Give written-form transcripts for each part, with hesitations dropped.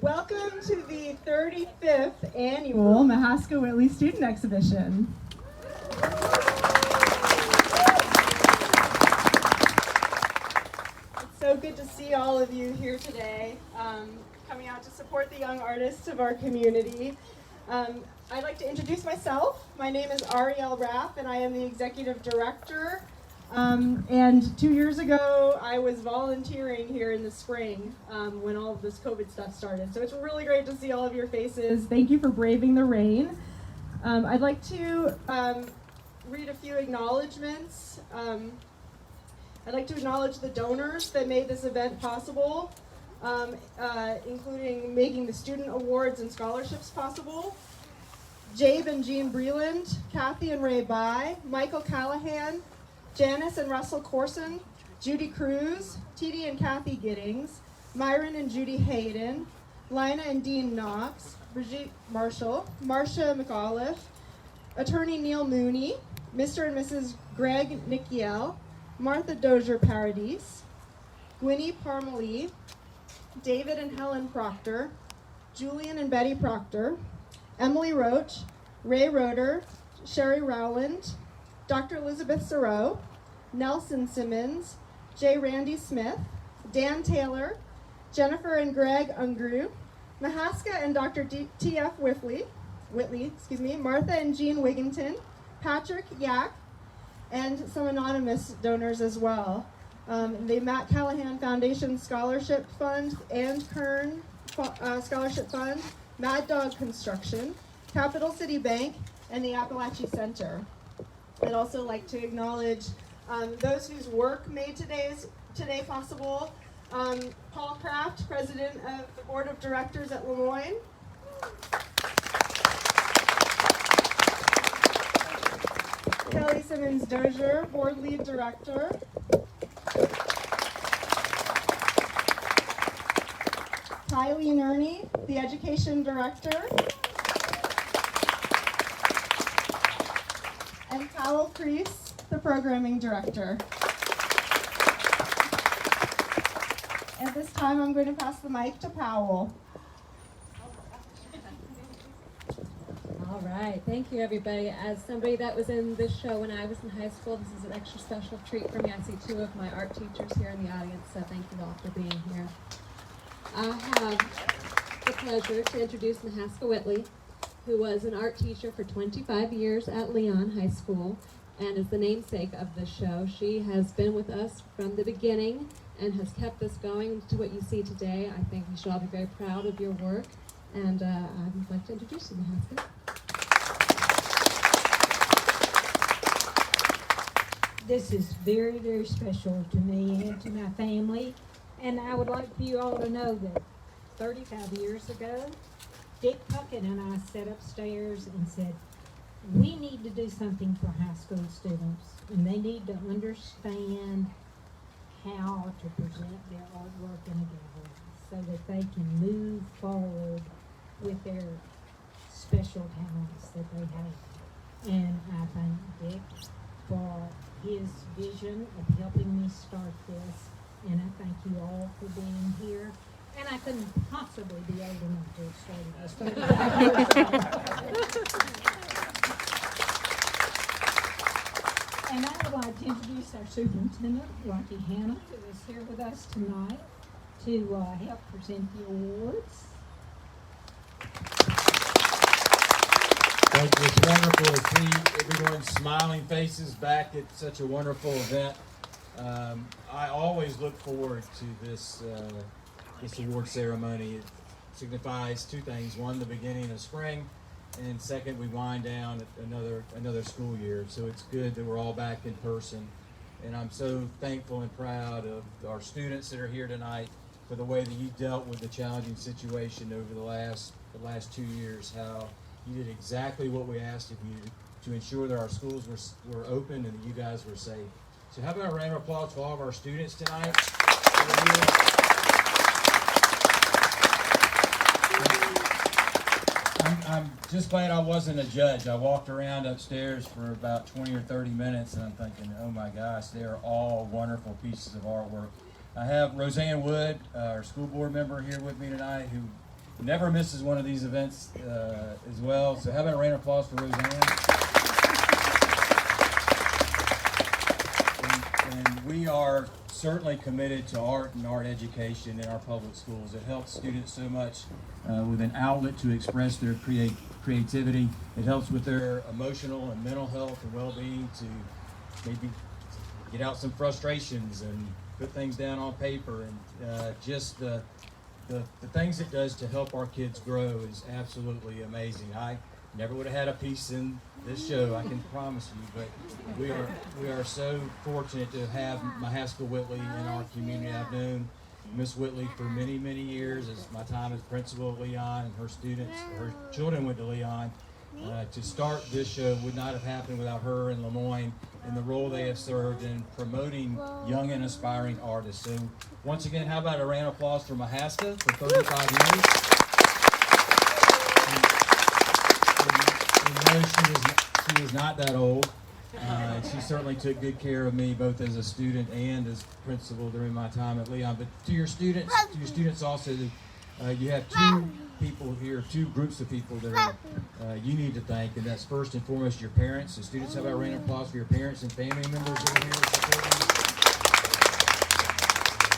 Welcome to the 35th annual Mahaska Whitley Student Exhibition. It's so good to see all of you here today, coming out to support the young artists of our community. I'd like to introduce myself. My name is Ariel Rapp, and I am the Executive Director. And 2 years ago, I was volunteering here in the spring when all of this COVID stuff started. So it's really great to see all of your faces. Thank you for braving the rain. I'd like to read a few acknowledgments. I'd like to acknowledge the donors that made this event possible, including making the student awards and scholarships possible. Jabe and Jean Breland, Kathy and Ray Bai, Michael Callahan, Janice and Russell Corson, Judy Cruz, TD and Kathy Giddings, Myron and Judy Hayden, Lina and Dean Knox, Brigitte Marshall, Marcia McAuliffe, Attorney Neil Mooney, Mr. and Mrs. Greg Nikiel, Martha Dozier Paradis, Gwynnie Parmalee, David and Helen Proctor, Julian and Betty Proctor, Emily Roach, Ray Roeder, Sherry Rowland, Dr. Elizabeth Sarow, Nelson Simmons, J. Randy Smith, Dan Taylor, Jennifer and Greg Ungrew, Mahaska and Dr. T.F. Whitley, Martha and Jean Wigginton, Patrick Yak, and some anonymous donors as well. The Matt Callahan Foundation Scholarship Fund, and Kern Scholarship Fund, Mad Dog Construction, Capital City Bank, and the Appalachian Center. I'd also like to acknowledge those whose work made today possible. Paul Kraft, President of the Board of Directors at Lemoyne. Kelly Simmons Dozier, Board Lead Director. Kylie Nerney, the Education Director. And Powell Crease, the Programming Director. At this time, I'm going to pass the mic to Powell. All right, thank you everybody. As somebody that was in this show when I was in high school, this is an extra special treat for me. I see two of my art teachers here in the audience, so thank you all for being here. I have the pleasure to introduce Mahaska Whitley, who was an art teacher for 25 years at Leon High School and is the namesake of this show. She has been with us from the beginning and has kept us going to what you see today. I think we should all be very proud of your work, and I would like to introduce you, Mahaska. This is very, very special to me and to my family, and I would like for you all to know that 35 years ago, Dick Puckett and I sat upstairs and said, we need to do something for high school students, and they need to understand how to present their artwork in a gallery so that they can move forward with their special talents that they have. And I thank Dick for his vision of helping me start this, and I thank you all for being here. And I couldn't possibly be old enough to have started this 35 years ago. And I would like to introduce our superintendent, Rocky Hannah, who is here with us tonight to help present the awards. Thank you. It's wonderful to see everyone's smiling faces back at such a wonderful event. I always look forward to this award ceremony. It signifies two things: one, the beginning of spring, and second, we wind down another school year. So it's good that we're all back in person, and I'm so thankful and proud of our students that are here tonight for the way that you dealt with the challenging situation over the last 2 years. How you did exactly what we asked of you to ensure that our schools were open and that you guys were safe. So how about a round of applause for all of our students tonight? I'm just glad I wasn't a judge. I walked around upstairs for about 20 or 30 minutes, and I'm thinking, oh my gosh, they are all wonderful pieces of artwork. I have Roseanne Wood, our school board member, here with me tonight, who never misses one of these events as well. So how about a round of applause for Roseanne? And we are certainly committed to art and art education in our public schools. It helps students so much with an outlet to express their creativity. It helps with their emotional and mental health and well-being to maybe get out some frustrations and put things down on paper, and just the things it does to help our kids grow is absolutely amazing. I never would have had a piece in this show, I can promise you, but we are so fortunate to have Mahaska Whitley in our community. I've known Miss Whitley for many, many years as my time as principal at Leon, and her children went to Leon. To start this show would not have happened without her and Lemoyne and the role they have served in promoting young and aspiring artists. So once again, how about a round of applause for Mahaska for 35 years? And she is not that old. She certainly took good care of me both as a student and as principal during my time at Leon. But to your students also, you have two people here, two groups of people that you need to thank, and that's first and foremost your parents. So students, how about a round of applause for your parents and family members that are here supporting you?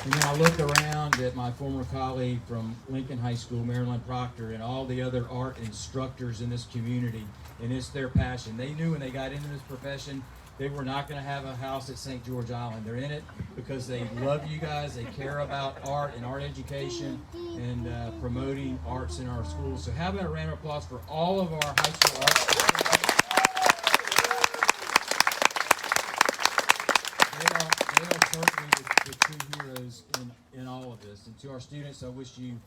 And then I look around at my former colleague from Lincoln High School, Marilyn Proctor, and all the other art instructors in this community, and it's their passion. They knew when they got into this profession they were not going to have a house at St. George Island. They're in it because they love you guys, they care about art and art education and promoting arts in our schools. So how about a round of applause for all of our high school arts? They are certainly the true heroes in all of this. And to our students, I wish you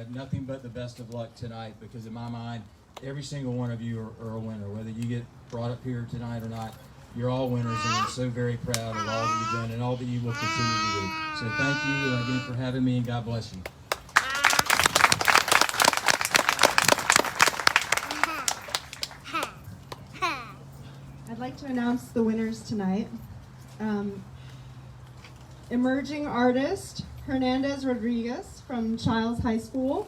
nothing but the best of luck tonight, because in my mind, every single one of you are a winner. Whether you get brought up here tonight or not, you're all winners, and I'm so very proud of all that you've done and all that you will continue to do. So thank you again for having me, and God bless you. I'd like to announce the winners tonight. Emerging artist Hernandez Rodriguez from Childs High School.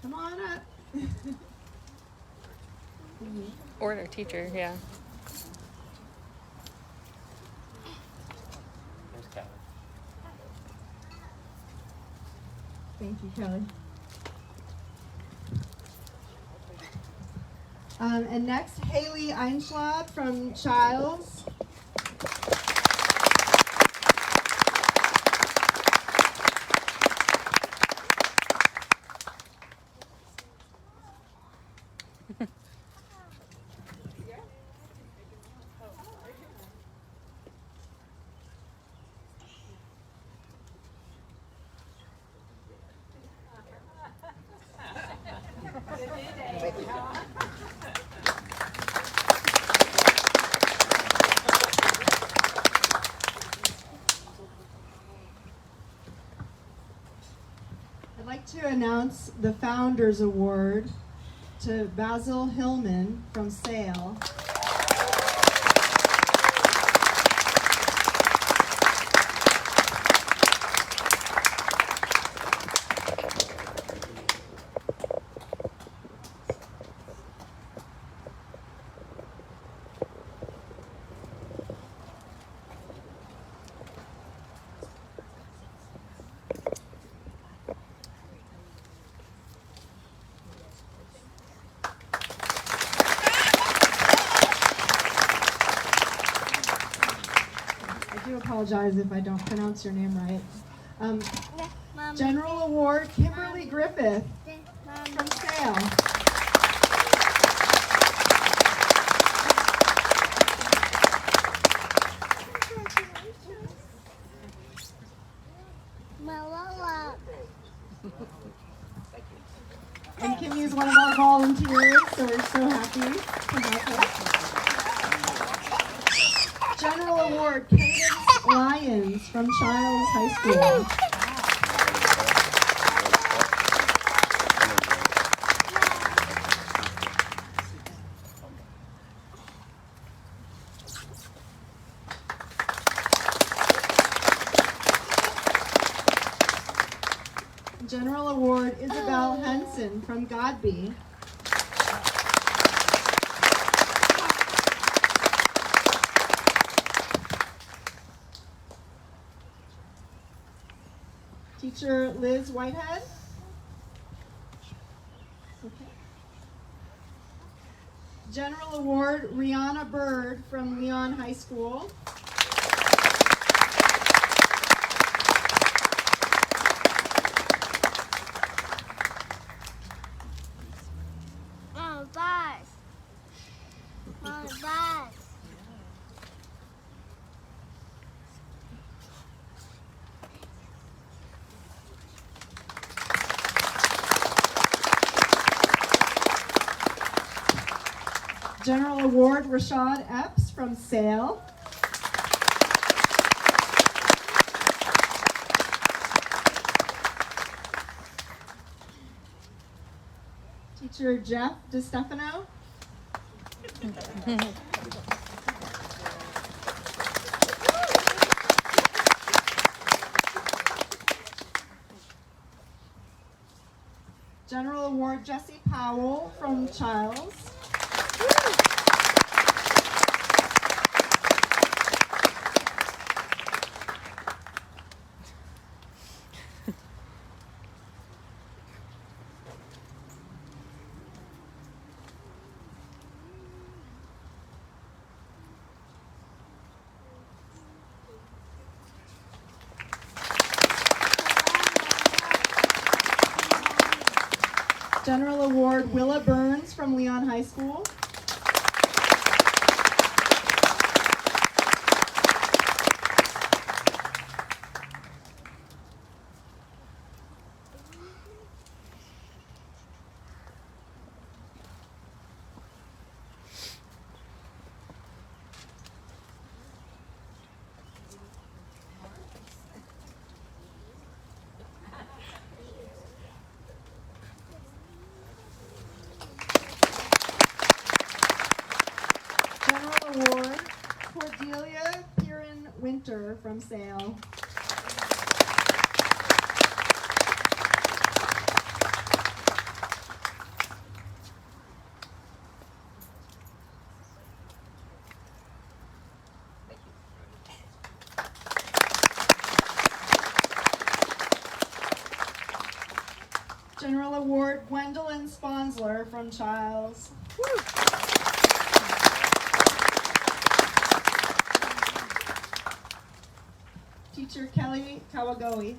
Come on up. Or their teacher, yeah. There's Kelly. Thank you, Kelly. And next, Haley Einschlad from Childs. I'd like to announce the Founders Award to Basil Hillman from Sale. I do apologize if I don't pronounce your name right. General Award, Kimberly Griffith from Sale. And Kimmy is one of our volunteers, so we're so happy to have her. General Award, Cadence Lyons from Childs High School. General Award, Isabel Henson from Godby. Teacher Liz Whitehead. Okay. General Award, Rihanna Bird from Leon High School. Mom, bus. Mom, bus. General Award, Rashad Epps from Sale. Teacher Jeff DeStefano. General Award, Jesse Powell from Childs. General Award, Willa Burns from Leon High School. Award, Cordelia Kieran Winter from Sale. General Award, Gwendolyn Sponsler from Childs. Teacher Kelly Kawagoe.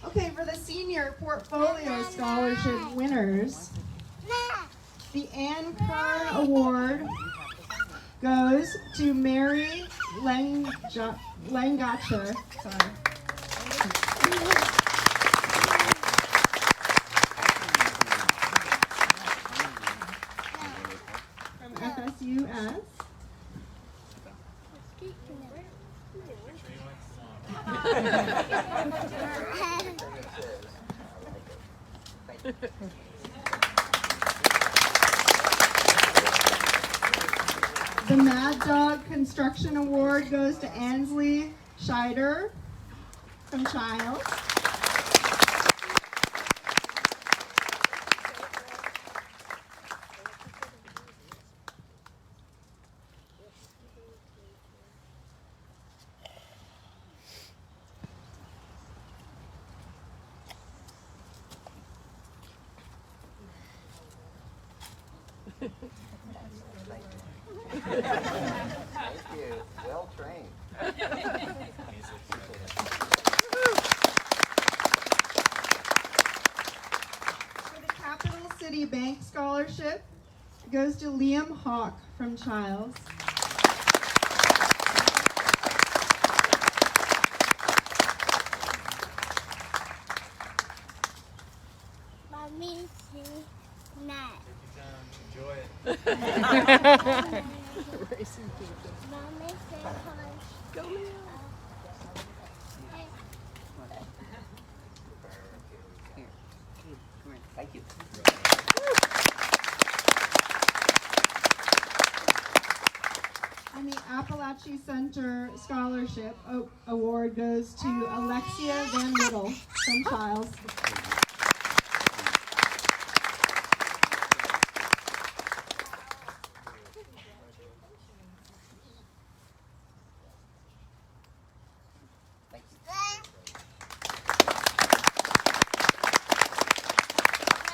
Okay, for the Senior Portfolio Scholarship winners, the Ann Kern Award goes to Mary Langacher. Sorry. FSUS. The Mad Dog Construction Award goes to Ansley Scheider from Childs. Thank you. Well trained. For the Capital City Bank Scholarship goes to Liam Hawk from Childs. Mommy, see, night. Enjoy it. Mommy, say hi. Go, Leo. Thank you. Appalachian Center Scholarship Award goes to Alexia Van Whittle from Childs.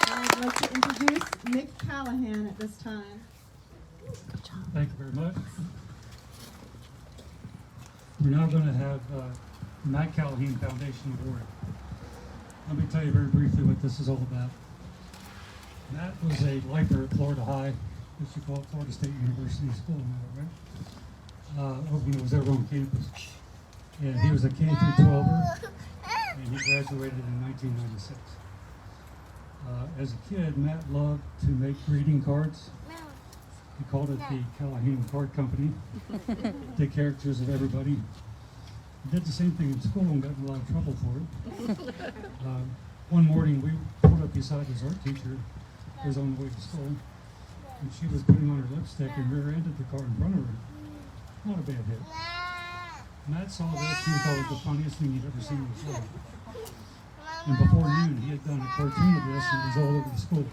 I'd like to introduce Nick Callahan at this time. Thank you very much. We're now going to have Matt Callahan Foundation Award. Let me tell you very briefly what this is all about. Matt was a lifer at Florida High, which you call it Florida State University School now, right? When it was ever on campus. And he was a K through 12er, and he graduated in 1996. As a kid, Matt loved to make greeting cards. He called it the Callahan Card Company. Did characters of everybody. He did the same thing in school and got in a lot of trouble for it. One morning we pulled up beside his art teacher, who was on the way to school, and she was putting on her lipstick and rear-ended the car in front of her. Not a bad hit. Matt saw this and thought it was the funniest thing he'd ever seen in his life. And before noon, he had done a cartoon of this and it was all over the school.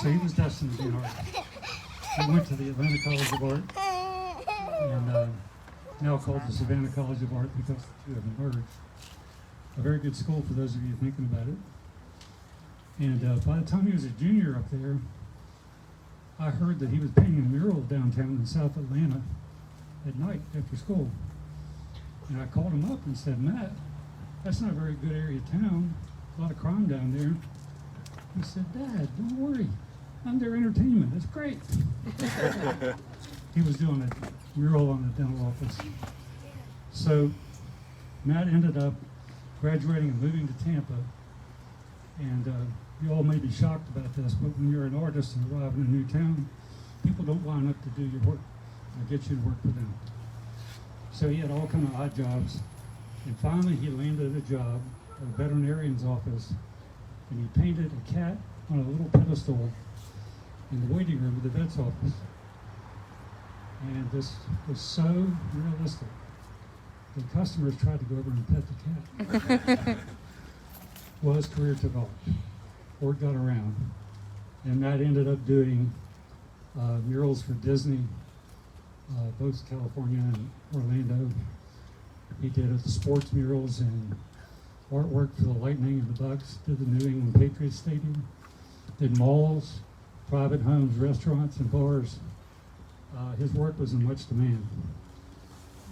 So he was destined to be an artist. He went to the Atlanta College of Art, and now called the Savannah College of Art because the two have merged. A very good school for those of you thinking about it. And by the time he was a junior up there, I heard that he was painting a mural downtown in South Atlanta at night after school. And I called him up and said, Matt, that's not a very good area of town. A lot of crime down there. He said, Dad, don't worry. I'm their entertainment. It's great. He was doing a mural on the dental office. So Matt ended up graduating and moving to Tampa. And you all may be shocked about this, but when you're an artist and arrive in a new town, people don't line up to do your work or get you to work for them. So he had all kind of odd jobs. And finally he landed a job at a veterinarian's office, and he painted a cat on a little pedestal in the waiting room of the vet's office. And this was so realistic. The customers tried to go over and pet the cat. Well, his career took off. Word got around. And Matt ended up doing murals for Disney, both California and Orlando. He did the sports murals and artwork for the Lightning and the Bucks, did the New England Patriots Stadium, did malls, private homes, restaurants, and bars. His work was in much demand,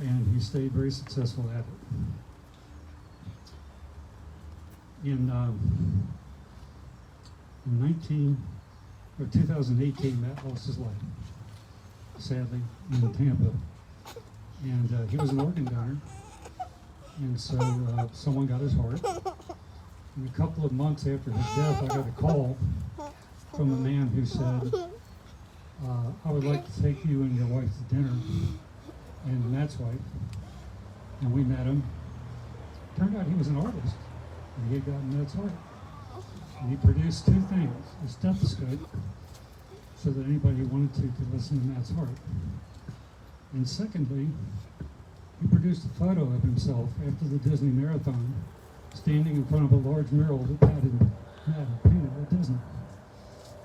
and he stayed very successful at it. In 2018, Matt lost his life, sadly, in Tampa. And he was an organ donor, and so someone got his heart. And a couple of months after his death, I got a call from a man who said, I would like to take you and your wife to dinner, and Matt's wife. And we met him. Turned out he was an artist, and he had gotten Matt's heart. And he produced two things: a stethoscope, so that anybody who wanted to could listen to Matt's heart. And secondly, he produced a photo of himself after the Disney Marathon, standing in front of a large mural that Matt had painted at Disney.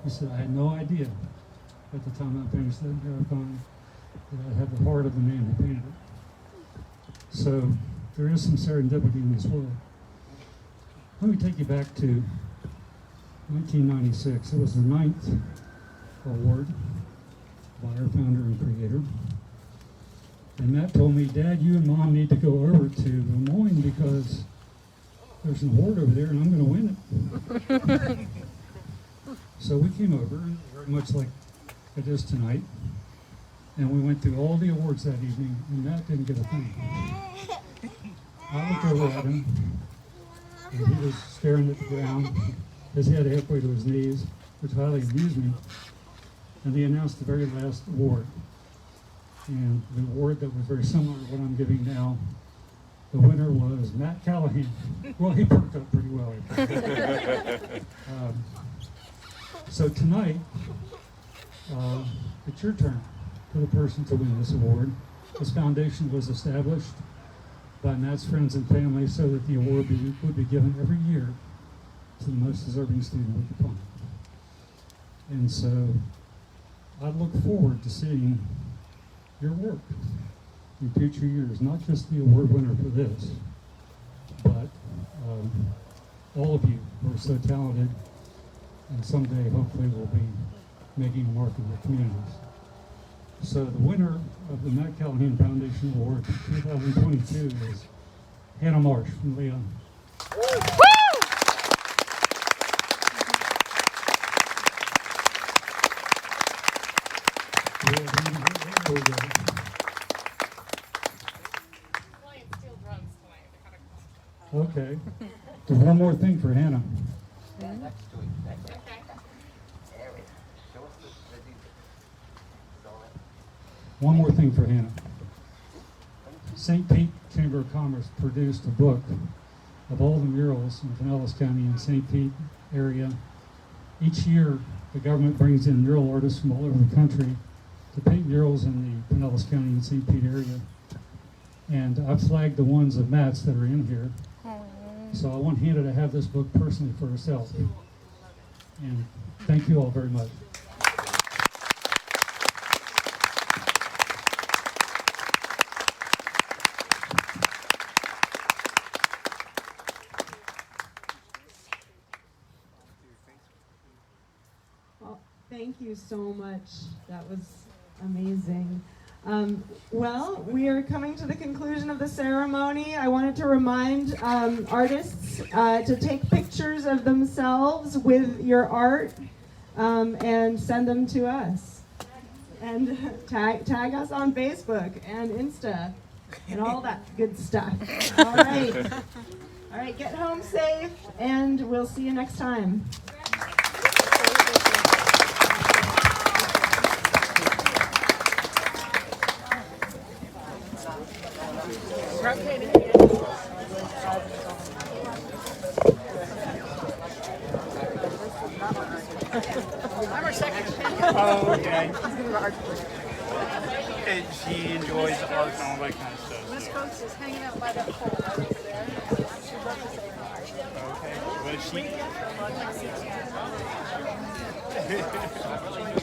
He said, I had no idea at the time I finished that marathon that I'd have the heart of the man who painted it. So there is some serendipity in this world. Let me take you back to 1996. It was the 9th award by our founder and creator. And Matt told me, Dad, you and Mom need to go over to Des Moines because there's an award over there and I'm going to win it. So we came over, very much like it is tonight, and we went through all the awards that evening, and Matt didn't get a thing. I looked over at him, and he was staring at the ground, his head halfway to his knees, which highly amused me. And he announced the very last award. And the award that was very similar to what I'm giving now, the winner was Matt Callahan. Well, he perked up pretty well. So tonight, it's your turn. for the person to win this award. This foundation was established by Matt's friends and family so that the award would be given every year to the most deserving student with the fund. And so I look forward to seeing your work in future years, not just the award winner for this, but all of you who are so talented and someday hopefully will be making a mark in their communities. So the winner of the Matt Callahan Foundation Award for 2022 is Hannah Marsh from Leon. Okay. There's one more thing for Hannah. Next to it. Next to it. There we go. Show us the details. One more thing for Hannah. St. Pete Chamber of Commerce produced a book of all the murals in Pinellas County and St. Pete area. Each year, the government brings in mural artists from all over the country to paint murals in the Pinellas County and St. Pete area. And I've flagged the ones of Matt's that are in here. So I want Hannah to have this book personally for herself. And thank you all very much. Well, thank you so much. That was amazing. Well, we are coming to the conclusion of the ceremony. I wanted to remind artists to take pictures of themselves with your art and send them to us. And tag us on Facebook and Insta and all that good stuff. All right. All right, get home safe, and we'll see you next time. Oh, okay. And she enjoys art and all that kind of stuff. Miss Coates is hanging out by that pole right over there. She'd love to say hi. Okay. What is she?